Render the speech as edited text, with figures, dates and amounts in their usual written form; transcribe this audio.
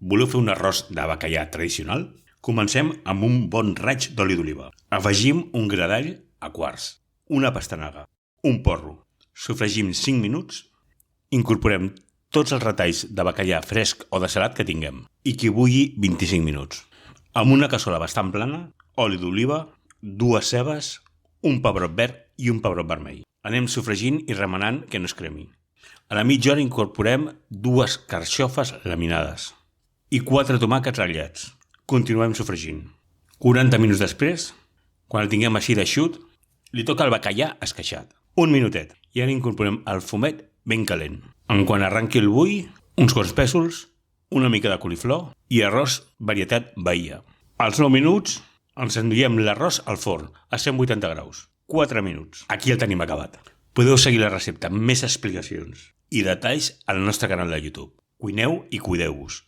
Voleu fer un arròs de bacallà tradicional? Comencem amb un bon raig d'oli d'oliva. Afegim un gra d'all a quarts, una pastanaga, un porro. Sofregim 5 minuts. Incorporem tots els retalls de bacallà fresc o de salat que tinguem i que bulli 25 minuts. Amb una cassola bastant plana, oli d'oliva, 2 cebes, un pebrot verd i un pebrot vermell. Anem sofregint i remenant que no es cremi. A la mitja hora incorporem 2 carxofes laminades i 4 tomàquets ratllats. Continuem sofregint. 40 minuts després, quan el tinguem així d'eixut, li toca el bacallà esqueixat. Un minutet. I ara incorporem el fumet ben calent. En quan arranqui el bull, uns quants pèsols, una mica de coliflor i arròs varietat Bahia. Als 9 minuts ens enduiem l'arròs al forn a 180 graus. 4 minuts. Aquí el tenim acabat. Podeu seguir la recepta amb més explicacions i detalls al nostre canal de YouTube. Cuineu i cuideu-vos.